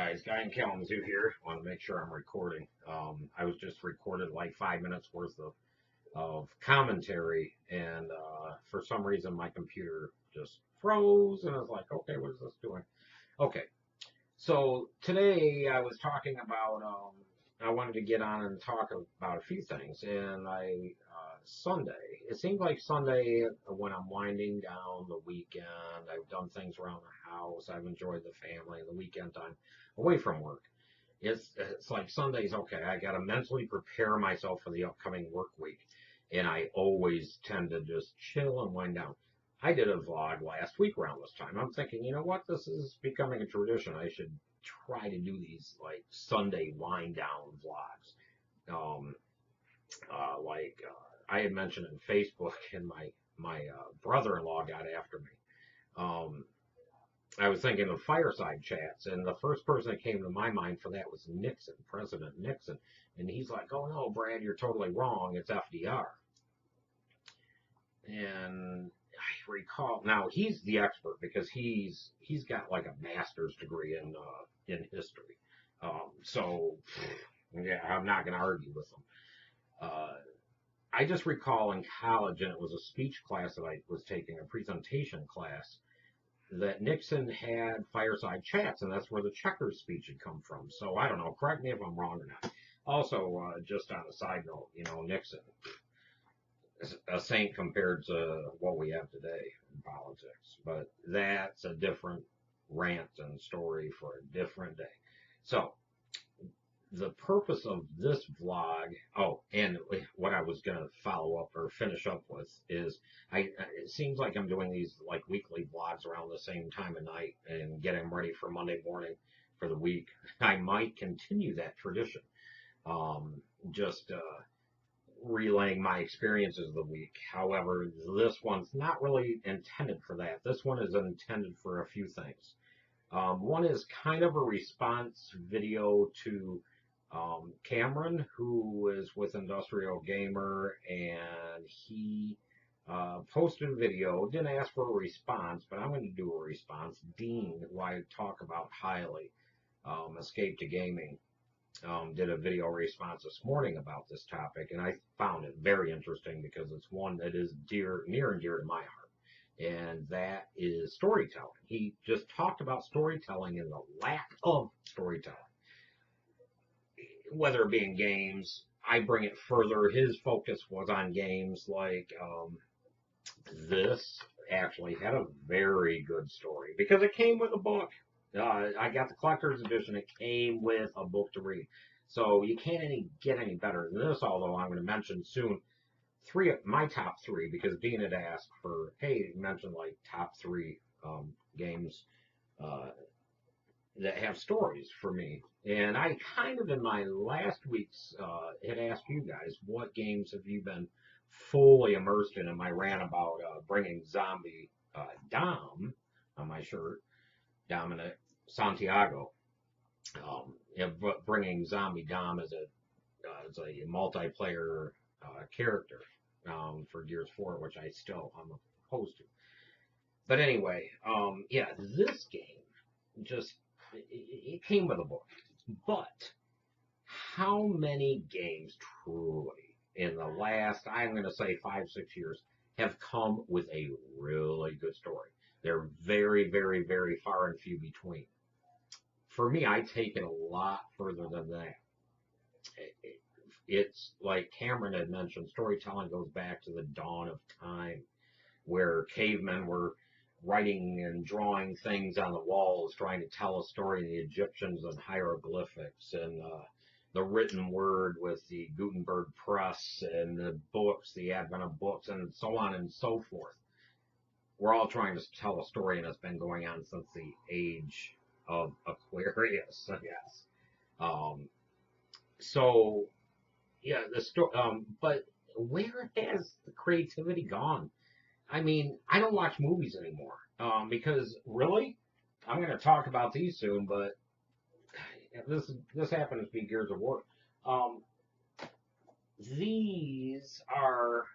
Guys, Guy and Kalamazoo here. Want to make sure I'm recording. I was just recorded like 5 minutes worth of commentary, and for some reason my computer just froze, and I was like, okay, what is this doing? Okay, so today I was talking about, I wanted to get on and talk about a few things, and Sunday, it seems like Sunday when I'm winding down the weekend, I've done things around the house, I've enjoyed the family, and the weekend time away from work. It's like Sunday's okay. I got to mentally prepare myself for the upcoming work week, and I always tend to just chill and wind down. I did a vlog last week around this time. I'm thinking, you know what, this is becoming a tradition. I should try to do these like Sunday wind down vlogs. Um, I had mentioned in Facebook, and my brother-in-law got after me. Um, I was thinking of fireside chats, and the first person that came to my mind for that was Nixon, President Nixon. And he's like, "Oh no, Brad, you're totally wrong. It's FDR." And I recall now he's the expert because he's got like a master's degree in history. So yeah, I'm not going to argue with him. Uh, I just recall in college, and it was a speech class that I was taking, a presentation class, that Nixon had fireside chats, and that's where the checkers speech had come from. So I don't know. Correct me if I'm wrong or not. Also, just on a side note, Nixon is a saint compared to what we have today in politics, but that's a different rant and story for a different day. So the purpose of this vlog, and what I was going to follow up or finish up with is it seems like I'm doing these like weekly vlogs around the same time of night and getting ready for Monday morning for the week. I might continue that tradition. Just relaying my experiences of the week. However, this one's not really intended for that. This one is intended for a few things. One is kind of a response video to Cameron, who is with Industrial Gamer, and he posted a video. Didn't ask for a response, but I'm going to do a response. Dean, who I talk about highly, Escape to Gaming, did a video response this morning about this topic, and I found it very interesting because it's one that is near and dear to my heart, and that is storytelling. He just talked about storytelling and the lack of storytelling, whether it be in games. I bring it further. His focus was on games like this actually had a very good story because it came with a book. I got the collector's edition. It came with a book to read. So you can't get any better than this, although I'm going to mention soon three of my top three because Dean had asked for, hey, mention like top three games uh, that have stories for me. And I kind of in my last week's had asked you guys, what games have you been fully immersed in? And I ran about bringing Zombie Dom on my shirt, Dominic Santiago, bringing Zombie Dom as a multiplayer character for Gears 4, which I'm opposed to. But anyway, yeah, this game just it came with a book. But how many games truly in the last, I'm going to say 5, 6 years, have come with a really good story? They're very, very, very far and few between. For me, I take it a lot further than that. It's like Cameron had mentioned, storytelling goes back to the dawn of time, where cavemen were writing and drawing things on the walls, trying to tell a story. The Egyptians and hieroglyphics and the written word with the Gutenberg press and the books, the advent of books, and so on and so forth. We're all trying to tell a story, and it's been going on since the age of Aquarius, I guess. Um, so yeah, the story. But where has the creativity gone? I mean, I don't watch movies anymore because really, I'm going to talk about these soon. But this happens to be Gears of War. Um, these are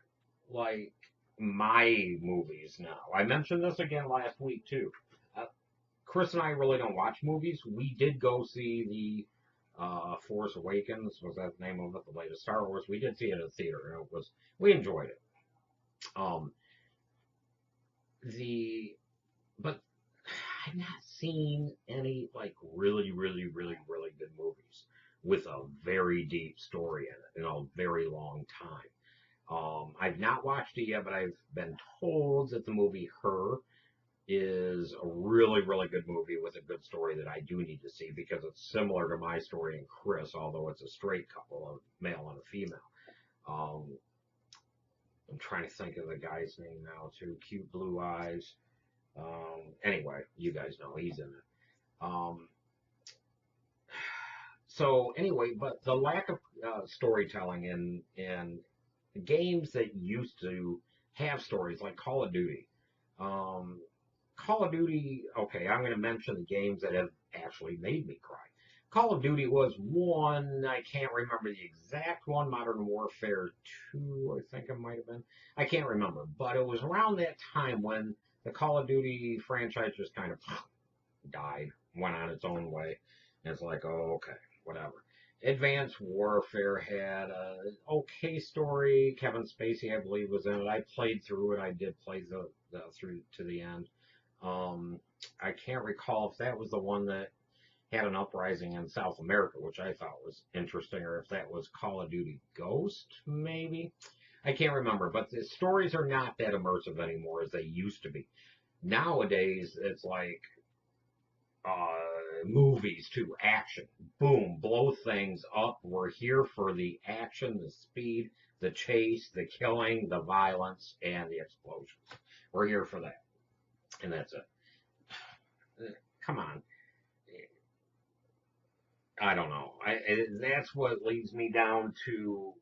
like my movies now. I mentioned this again last week too. Uh, Chris and I really don't watch movies. We did go see the Force Awakens, was that the name of it, the latest Star Wars. We did see it in a theater, and we enjoyed it. Um, the but I've not seen any like really, really, really, really good movies with a very deep story in it in a very long time. I've not watched it yet, but I've been told that the movie Her is a really, really good movie with a good story that I do need to see because it's similar to my story and Chris, although it's a straight couple, a male and a female. Um, I'm trying to think of the guy's name now too. Cute blue eyes. Anyway, you guys know he's in it. Um, so anyway, but the lack of storytelling in games that used to have stories like Call of Duty. Um, Call of Duty, okay, I'm going to mention the games that have actually made me cry. Call of Duty was one, I can't remember the exact one, Modern Warfare 2, I think it might have been. I can't remember, but it was around that time when the Call of Duty franchise just kind of died, went on its own way. And it's like, oh, okay, whatever. Advanced Warfare had a okay story. Kevin Spacey, I believe, was in it. I played through it. I did play the through to the end. I can't recall if that was the one that had an uprising in South America, which I thought was interesting, or if that was Call of Duty Ghost, maybe. I can't remember, but the stories are not that immersive anymore as they used to be. Nowadays, it's like movies too, action. Boom, blow things up. We're here for the action, the speed, the chase, the killing, the violence, and the explosions. We're here for that, and that's it. Come on. I don't know. That's what leads me down to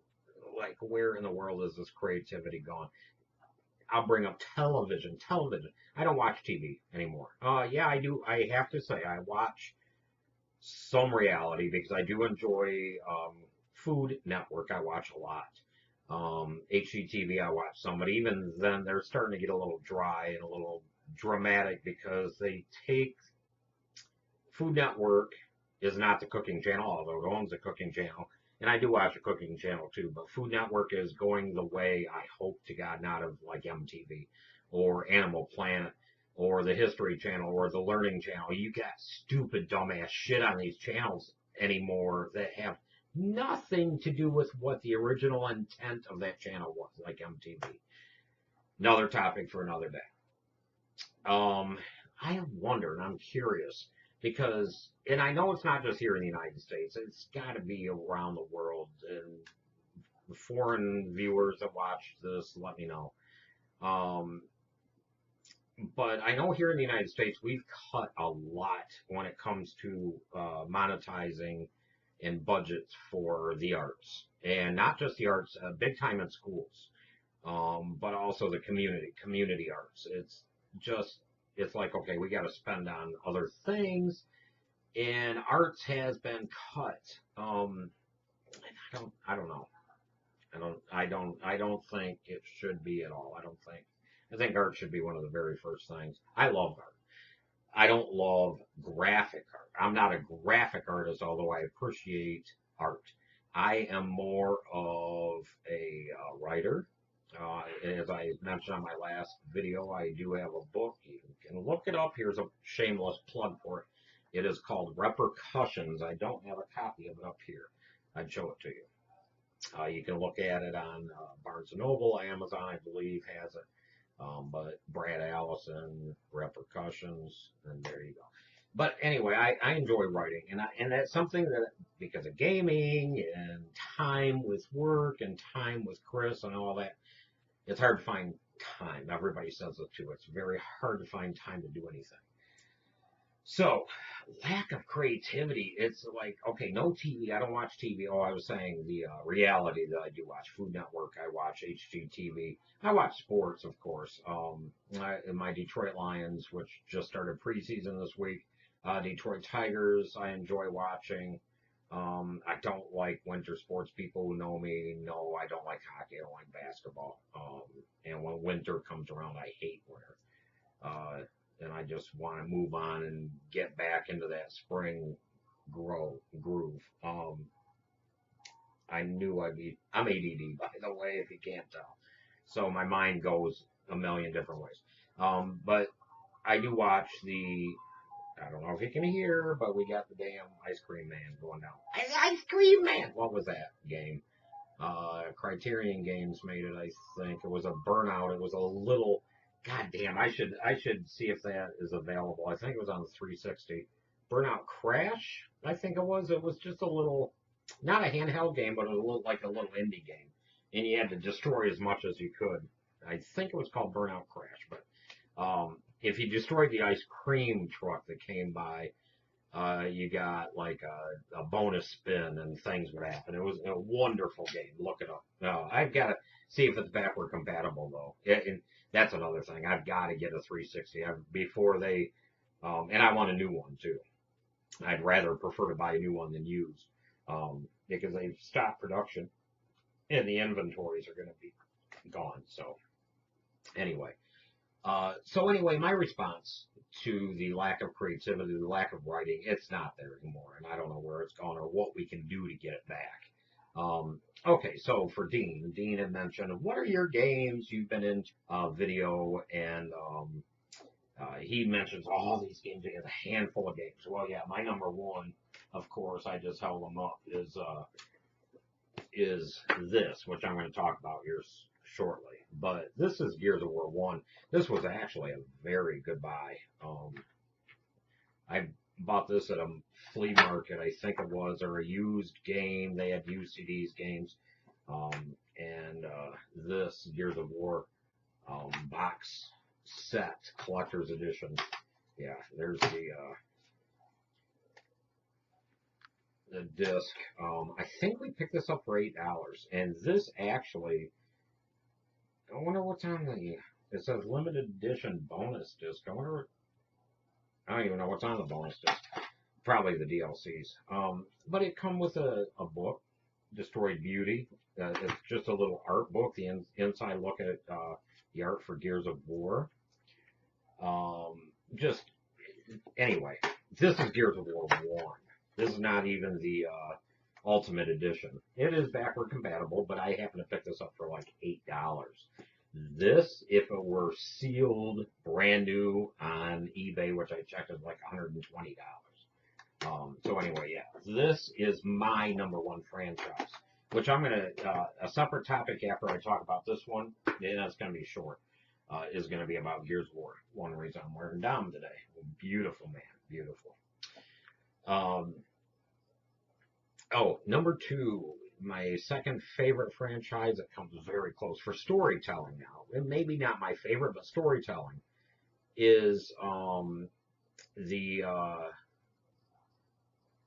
like where in the world is this creativity gone? I'll bring up television. Television. I don't watch TV anymore. Yeah, I do. I have to say I watch some reality because I do enjoy Food Network. I watch a lot. HGTV I watch some, but even then they're starting to get a little dry and a little dramatic because they take Food Network is not the cooking channel, although it owns a cooking channel. And I do watch a cooking channel too, but Food Network is going the way I hope to God not of like MTV or Animal Planet or the History Channel or the Learning Channel. You got stupid dumbass shit on these channels anymore that have nothing to do with what the original intent of that channel was, like MTV. Another topic for another day. I wonder, and I'm curious, because, and I know it's not just here in the United States, it's got to be around the world, and foreign viewers that watch this, let me know. Um, but I know here in the United States, we've cut a lot when it comes to monetizing and budgets for the arts, and not just the arts, big time in schools, but also the community arts. Just, it's like, okay, we got to spend on other things, and arts has been cut. I don't know. I don't think it should be at all. I think art should be one of the very first things. I love art. I don't love graphic art. I'm not a graphic artist, although I appreciate art. I am more of a writer. As I mentioned on my last video, I do have a book. You can look it up. Here's a shameless plug for it. It is called Repercussions. I don't have a copy of it up here. I'd show it to you. You can look at it on Barnes & Noble. Amazon, I believe, has it. But Brad Allison, Repercussions, and there you go. But anyway, I enjoy writing, and that's something that, because of gaming and time with work and time with Chris and all that, it's hard to find time. Everybody says it too. It's very hard to find time to do anything. So, lack of creativity. It's like, okay, no TV. I don't watch TV. Oh, I was saying the reality that I do watch. Food Network. I watch HGTV. I watch sports, of course. My Detroit Lions, which just started preseason this week. Detroit Tigers, I enjoy watching. I don't like winter sports. People who know me know I don't like hockey. I don't like basketball. And when winter comes around, I hate winter. and I just want to move on and get back into that spring groove. I knew I'm ADD, by the way, if you can't tell. So my mind goes a million different ways. But I do watch I don't know if you can hear, but we got the damn ice cream man going down. Ice cream man! What was that game? Criterion Games made it, I think. It was a Burnout. It was a little, god damn, I should see if that is available. I think it was on the 360. Burnout Crash, I think it was. It was just a little, not a handheld game, but it was like a little indie game. And you had to destroy as much as you could. I think it was called Burnout Crash, but if you destroyed the ice cream truck that came by, you got like a bonus spin and things would happen. It was a wonderful game. Look it up. I've got to see if it's backward compatible though. And that's another thing. I've got to get a 360 before they, and I want a new one too. I'd rather prefer to buy a new one than used, because they've stopped production and the inventories are going to be gone. So anyway, my response to the lack of creativity, the lack of writing, it's not there anymore, and I don't know where it's gone or what we can do to get it back. Okay, so for Dean had mentioned, what are your games you've been in video, and he mentions all these games. He has a handful of games. Well, yeah, my number one, of course, I just held them up, is this, which I'm going to talk about here shortly. But this is Gears of War 1. This was actually a very good buy. I bought this at a flea market, I think it was, or a used game. They had used CDs games. And this Gears of War box set, collector's edition. Yeah, there's the disc. I think we picked this up for $8, and this actually, I wonder what's on it says limited edition bonus disc. I don't even know what's on the bonus disc. Probably the DLCs. But it come with a book, Destroyed Beauty. It's just a little art book. The inside look at the art for Gears of War. Anyway, this is Gears of War 1. This is not even the Ultimate Edition. It is backward compatible, but I happen to pick this up for like $8. This, if it were sealed, brand new on eBay, which I checked, is like $120. So anyway, yeah, this is my number one franchise, which I'm going to, a separate topic after I talk about this one, and it's going to be short, is going to be about Gears of War. One reason I'm wearing Dom today. Beautiful, man. Beautiful. Number two, my second favorite franchise that comes very close for storytelling now, and maybe not my favorite, but storytelling, is the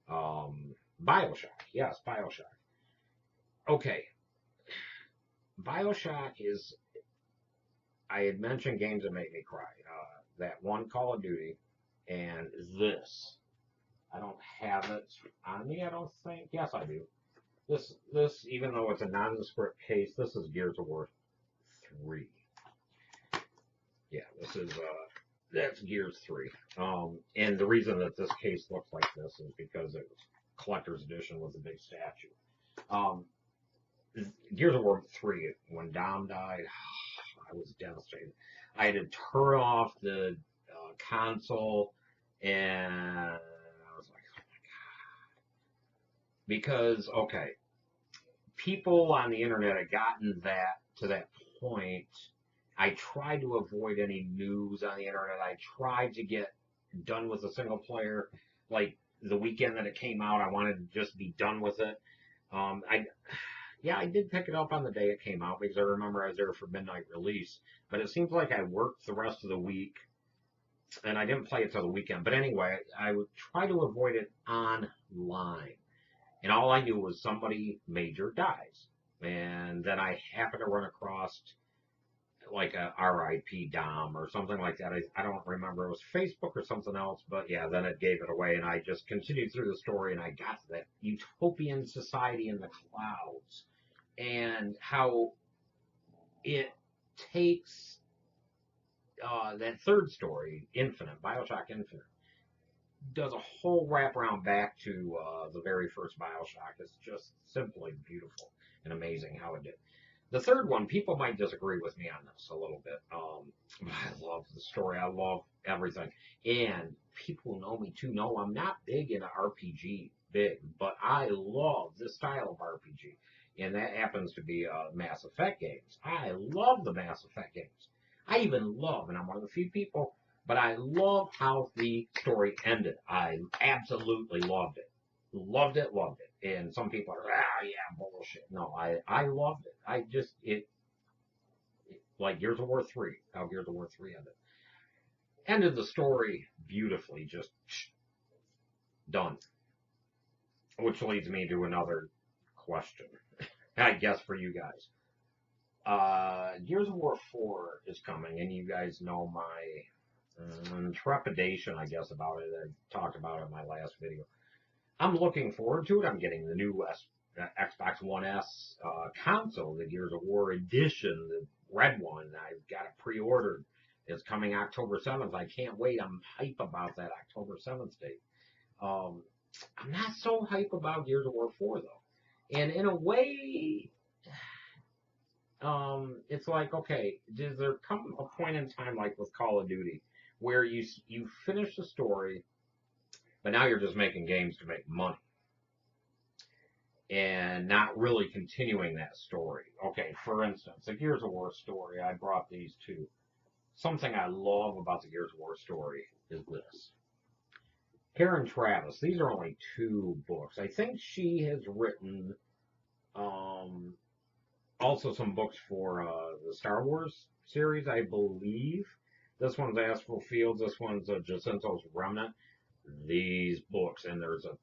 BioShock. Yes, BioShock. Okay, BioShock is, I had mentioned games that make me cry. That one Call of Duty, and this. I don't have it on me, I don't think. Yes, I do. This, even though it's a nondescript case, this is Gears of War 3. Yeah, that's Gears 3. And the reason that this case looks like this is because it was collector's edition with a big statue. Gears of War 3, when Dom died, I was devastated. I had to turn off the console, and I was like, oh my god. Because, okay, people on the internet had gotten to that point. I tried to avoid any news on the internet. I tried to get done with the single player. Like the weekend that it came out, I wanted to just be done with it. I did pick it up on the day it came out because I remember I was there for midnight release. But it seems like I worked the rest of the week and I didn't play it till the weekend. But anyway, I would try to avoid it online. And all I knew was somebody major dies. And then I happened to run across like a RIP Dom or something like that. I don't remember. It was Facebook or something else, but yeah, then it gave it away, and I just continued through the story, and I got to that utopian society in the clouds, and how it takes that third story, Infinite, Bioshock Infinite, does a whole wraparound back to the very first Bioshock. It's just simply beautiful and amazing how it did. The third one, people might disagree with me on this a little bit. I love the story. I love everything. And people who know me too know I'm not big into RPG, but I love this style of RPG. And that happens to be Mass Effect games. I love the Mass Effect games. I even love, and I'm one of the few people, but I love how the story ended. I absolutely loved it. Loved it. And some people are, yeah, bullshit. No, I loved it. Like Gears of War 3, how Gears of War 3 ended. Ended the story beautifully, just done. Which leads me to another question, I guess, for you guys. Gears of War 4 is coming, and you guys know my trepidation, I guess, about it. I talked about it in my last video. I'm looking forward to it. I'm getting the new Xbox One S console, the Gears of War edition, the red one. I've got it pre-ordered. It's coming October 7th. I can't wait. I'm hype about that October 7th date. I'm not so hype about Gears of War 4, though. And in a way, it's like, okay, does there come a point in time, like with Call of Duty, where you finish the story, but now you're just making games to make money and not really continuing that story? Okay, for instance, the Gears of War story, I brought these two. Something I love about the Gears of War story is this. Karen Traviss, these are only 2 books. I think she has written also some books for the Star Wars series, I believe. This one's Astral Fields, this one's Jacinto's Remnant. These books, and there's a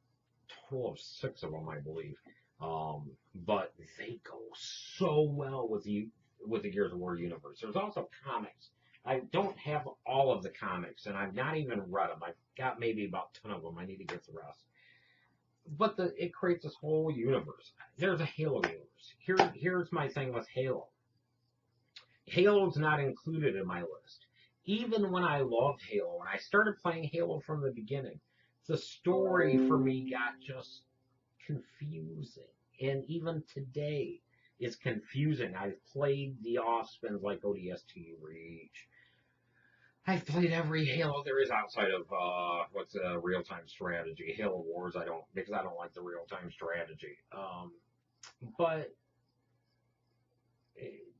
total of 6 of them, I believe. But they go so well with the Gears of War universe. There's also comics. I don't have all of the comics, and I've not even read them. I've got maybe about 10 of them. I need to get the rest. But it creates this whole universe. There's a Halo universe. Here's my thing with Halo. Halo's not included in my list. Even when I loved Halo, when I started playing Halo from the beginning, the story for me got just confusing. And even today, it's confusing. I've played the off-spins like ODST, Reach. I've played every Halo there is outside of what's real-time strategy. Halo Wars, because I don't like the real-time strategy. But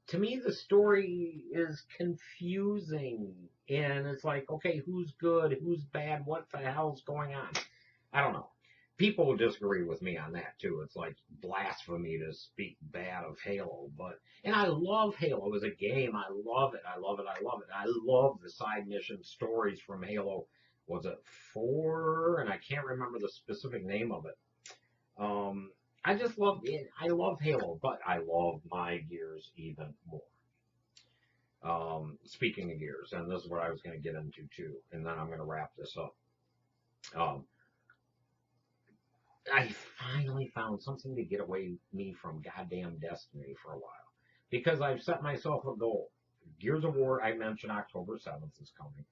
to me, the story is confusing, and it's like, okay, who's good, who's bad, what the hell's going on? I don't know. People will disagree with me on that too. It's like blasphemy to speak bad of Halo, and I love Halo as a game. I love it. I love it. I love it. I love the side mission stories from Halo. Was it 4? And I can't remember the specific name of it. I just love it. I love Halo, but I love my Gears even more. Speaking of Gears, and this is what I was going to get into too, and then I'm going to wrap this up. I finally found something to get away me from goddamn Destiny for a while, because I've set myself a goal. Gears of War, I mentioned October 7th is coming.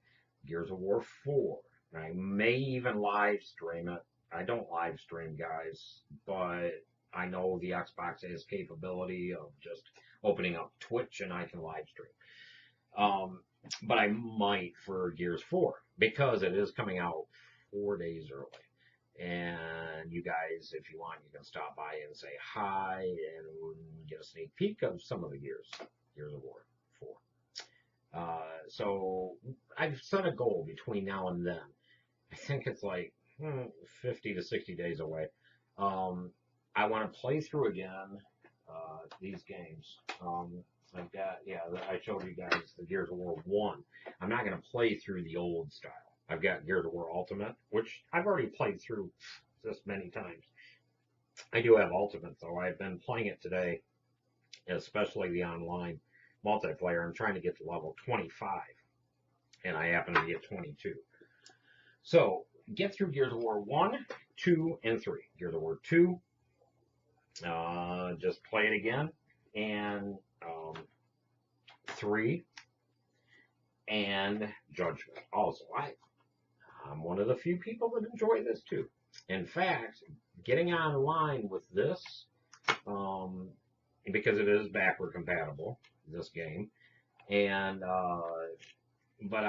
Gears of War 4. I may even live stream it. I don't live stream, guys, but I know the Xbox has capability of just opening up Twitch and I can live stream. But I might for Gears 4, because it is coming out 4 days early. And you guys, if you want, you can stop by and say hi and get a sneak peek of some of the Gears of War 4. So I've set a goal between now and then. I think it's like 50 to 60 days away. I want to play through again these games. Like that, yeah, I showed you guys the Gears of War 1. I'm not going to play through the old style. I've got Gears of War Ultimate, which I've already played through this many times. I do have Ultimate, though. I've been playing it today, especially the online multiplayer. I'm trying to get to level 25, and I happen to be at 22. So, get through Gears of War 1, 2, and 3. Gears of War 2, just play it again, and 3, and Judgment. Also, I'm one of the few people that enjoy this too. In fact, getting online with this, um, because it is backward compatible, this game, and but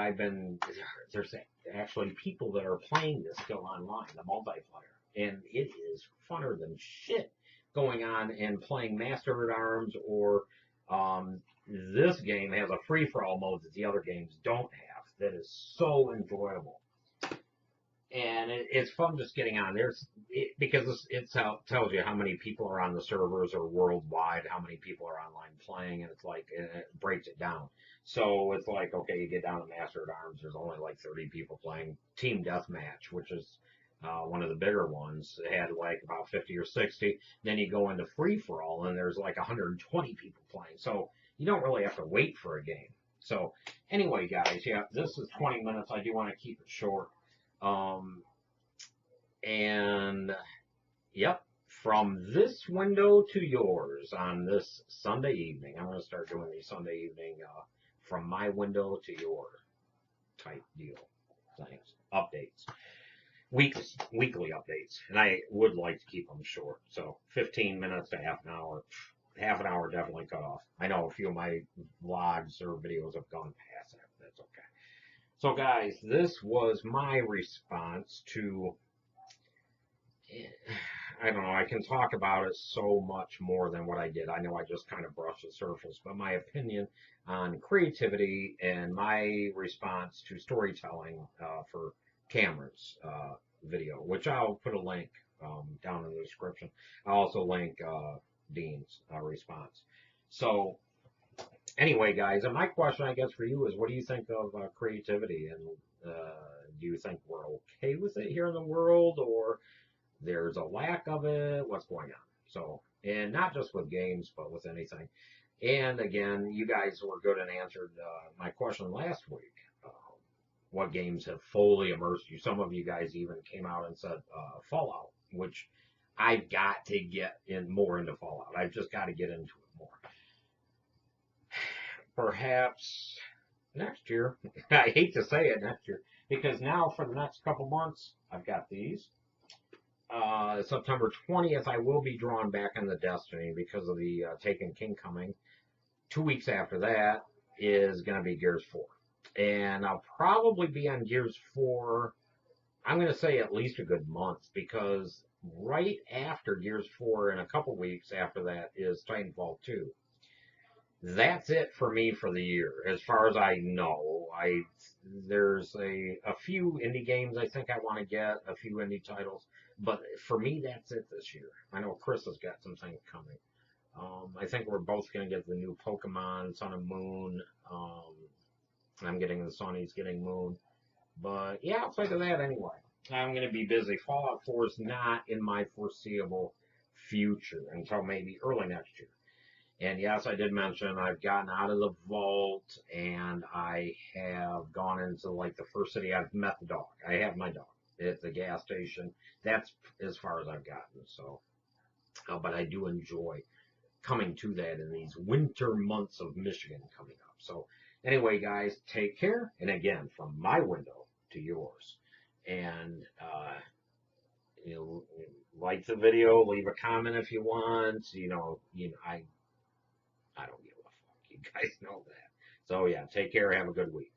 there's actually people that are playing this still online, the multiplayer, and it is funner than shit going on and playing Master at Arms, or this game has a free for all mode that the other games don't have. That is so enjoyable, and it's fun just getting on there because it tells you how many people are on the servers or worldwide, how many people are online playing, and it's like it breaks it down. So it's like, okay, you get down to Master at Arms, there's only like 30 people playing. Team Deathmatch, which is one of the bigger ones, it had like about 50 or 60. Then you go into free for all, and there's like 120 people playing. So you don't really have to wait for a game. So anyway, guys, yeah, this is 20 minutes. I do want to keep it short. Um, and yep, from this window to yours on this Sunday evening, I'm going to start doing these Sunday evening from my window to your type deal things, updates, weekly updates, and I would like to keep them short. So 15 minutes to half an hour. Half an hour definitely cut off. I know a few of my vlogs or videos have gone past that. But that's okay. So guys, this was my response to, I don't know, I can talk about it so much more than what I did. I know I just kind of brushed the surface, but my opinion on creativity and my response to storytelling for Cameron's video, which I'll put a link down in the description. I'll also link Dean's response. So anyway, guys, and my question, I guess, for you is, what do you think of creativity, and do you think we're okay with it here in the world, or there's a lack of it? What's going on? So, and not just with games, but with anything. And again, you guys were good and answered my question last week. What games have fully immersed you? Some of you guys even came out and said Fallout, which I've got to get in more into Fallout. I've just got to get into it more. Perhaps next year. I hate to say it, next year, because now for the next couple months, I've got these. September 20th, I will be drawn back into Destiny because of the Taken King coming. 2 weeks after that is going to be Gears 4. And I'll probably be on Gears 4, I'm going to say at least a good month, because right after Gears 4 and a couple weeks after that is Titanfall 2. That's it for me for the year, as far as I know. There's a few indie games I think I want to get, a few indie titles, but for me that's it this year. I know Chris has got some things coming. I think we're both going to get the new Pokemon Sun and Moon. I'm getting the Sun, he's getting Moon. But yeah, outside of that anyway, I'm going to be busy. Fallout 4 is not in my foreseeable future until maybe early next year. And yes, I did mention I've gotten out of the vault, and I have gone into like the first city. I've met the dog. I have my dog at the gas station. That's as far as I've gotten. So, but I do enjoy coming to that in these winter months of Michigan coming up. So anyway, guys, take care. And again, from my window to yours. And you know, like the video, leave a comment if you want. I don't give a fuck. You guys know that. So yeah, take care. Have a good week.